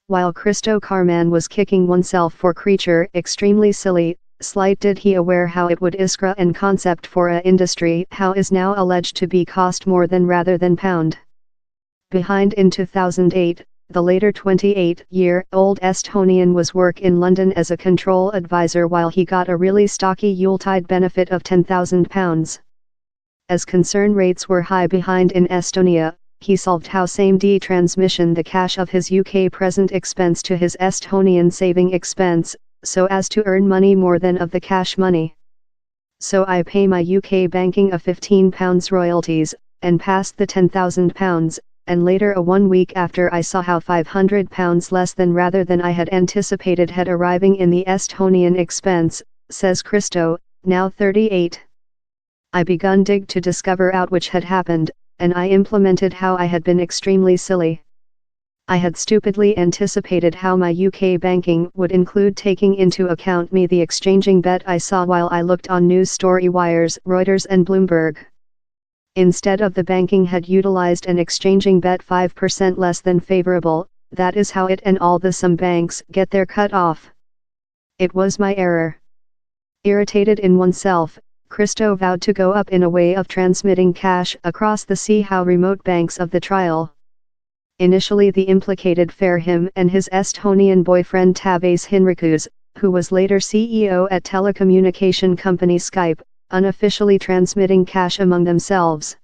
While Christo Carman was kicking oneself for creature extremely silly, slight did he aware how it would iskra and concept for a industry how is now alleged to be cost more than rather than pound. Behind in 2008, the later 28-year-old Estonian was work in London as a control advisor while he got a really stocky Yuletide benefit of £10,000. As concern rates were high behind in Estonia, he solved how same-day transmission the cash of his UK present expense to his Estonian saving expense, so as to earn money more than of the cash money. So I pay my UK banking a £15 royalties, and passed the £10,000, and later a 1 week after I saw how £500 less than rather than I had anticipated had arriving in the Estonian expense, says Christo, now 38. I begun dig to discover out which had happened, and I implemented how I had been extremely silly. I had stupidly anticipated how my UK banking would include taking into account me the exchanging bet I saw while I looked on news story wires, Reuters and Bloomberg. Instead of the banking had utilized an exchanging bet 5% less than favorable, that is how it and all the some banks get their cut off. It was my error. Irritated in oneself, Christo vowed to go up in a way of transmitting cash across the sea how remote banks of the trial. Initially the implicated fare him and his Estonian boyfriend Taaves Hinrikus, who was later CEO at telecommunication company Skype, unofficially transmitting cash among themselves.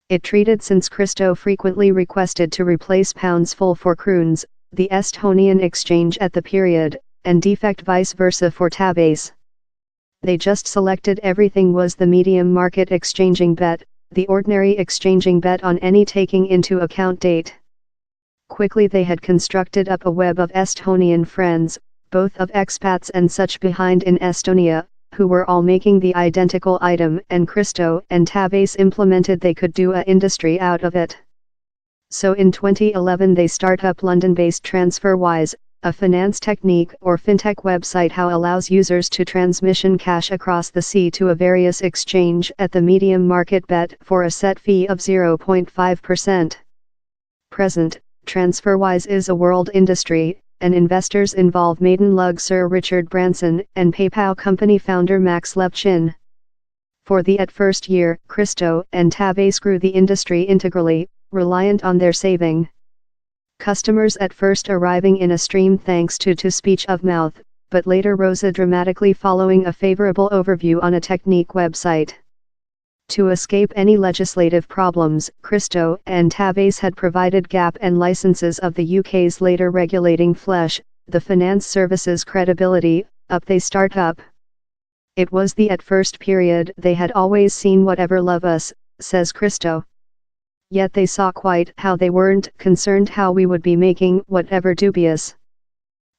It treated since Christo frequently requested to replace pounds full for kroons, the Estonian exchange at the period, and defect vice versa for Taaves. They just selected everything was the medium market exchanging bet, the ordinary exchanging bet on any taking into account date. Quickly they had constructed up a web of Estonian friends, both of expats and such behind in Estonia, who were all making the identical item and Christo and Taaves implemented they could do a industry out of it. So in 2011 they start up London-based TransferWise, a finance technique or fintech website how allows users to transmission cash across the sea to a various exchange at the medium market bet for a set fee of 0.5%. Present, TransferWise is a world industry, and investors involve Maiden Lug Sir Richard Branson and PayPal company founder Max Levchin. For the at first year, Christo and Taaves grew the industry integrally, reliant on their saving customers at first arriving in a stream thanks to speech of mouth, but later rose dramatically following a favorable overview on a technique website. To escape any legislative problems, Christo and Taaves had provided gap and licenses of the UK's later regulating flesh, the finance services credibility, up they start up. It was the at first period they had always seen whatever love us, says Christo. Yet they saw quite how they weren't concerned how we would be making whatever dubious.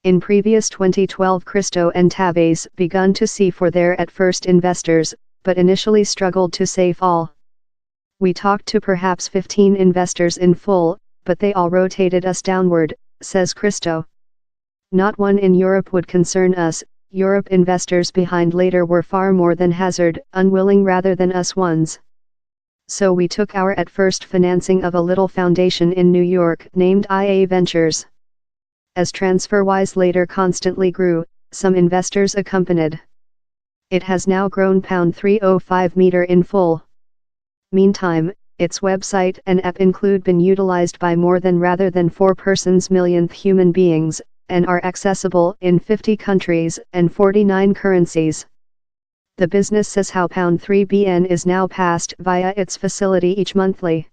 In previous 2012 Christo and Taaves begun to see for their at first investors, but initially struggled to save all. We talked to perhaps 15 investors in full, but they all rotated us downward, says Christo. Not one in Europe would concern us, Europe investors behind later were far more than hazard, unwilling rather than us ones. So we took our at first financing of a little foundation in New York named IA Ventures. As TransferWise later constantly grew, some investors accompanied. It has now grown £305 million in full. Meantime, its website and app include been utilized by more than rather than 4 persons millionth human beings, and are accessible in 50 countries and 49 currencies. The business says how £3 billion is now passed via its facility each monthly.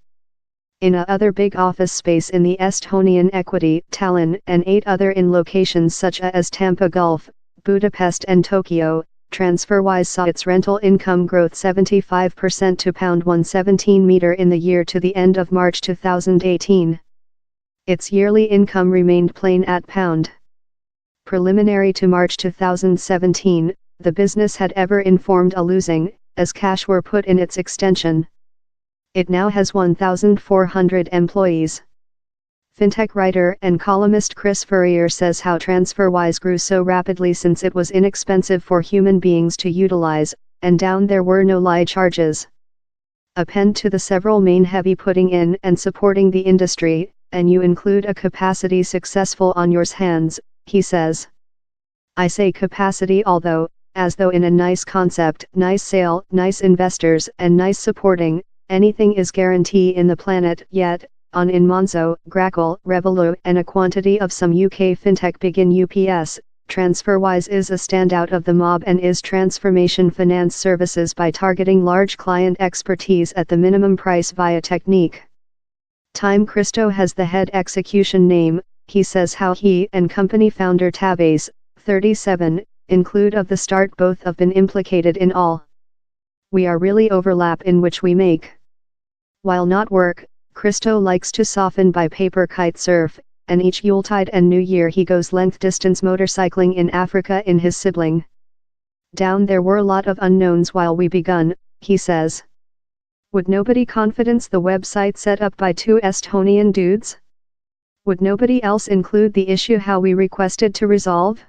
In a other big office space in the Estonian equity, Tallinn, and 8 other in locations such as Tampa Gulf, Budapest and Tokyo, TransferWise saw its rental income growth 75% to £117 million in the year to the end of March 2018. Its yearly income remained plain at £. Preliminary to March 2017, the business had ever informed a losing, as cash were put in its extension. It now has 1,400 employees. Fintech writer and columnist Chris Furrier says how TransferWise grew so rapidly since it was inexpensive for human beings to utilize, and down there were no lie charges. Append to the several main heavy putting in and supporting the industry, and you include a capacity successful on yours hands, he says. I say capacity although, as though in a nice concept, nice sale, nice investors and nice supporting, anything is guarantee in the planet yet, on in Monzo, Grackle, Revolut and a quantity of some UK fintech begin UPS, TransferWise is a standout of the mob and is transformation finance services by targeting large client expertise at the minimum price via technique. Time Christo has the head execution name, he says how he and company founder Tabase, 37, include of the start both have been implicated in all. We are really overlap in which we make. While not work, Christo likes to soften by paper kite surf, and each Yuletide and New Year he goes length distance motorcycling in Africa in his sibling. Down there were a lot of unknowns while we begun, he says. Would nobody confidence the website set up by two Estonian dudes? Would nobody else include the issue how we requested to resolve?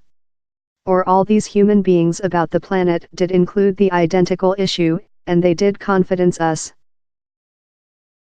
Or all these human beings about the planet did include the identical issue, and they did confidence us.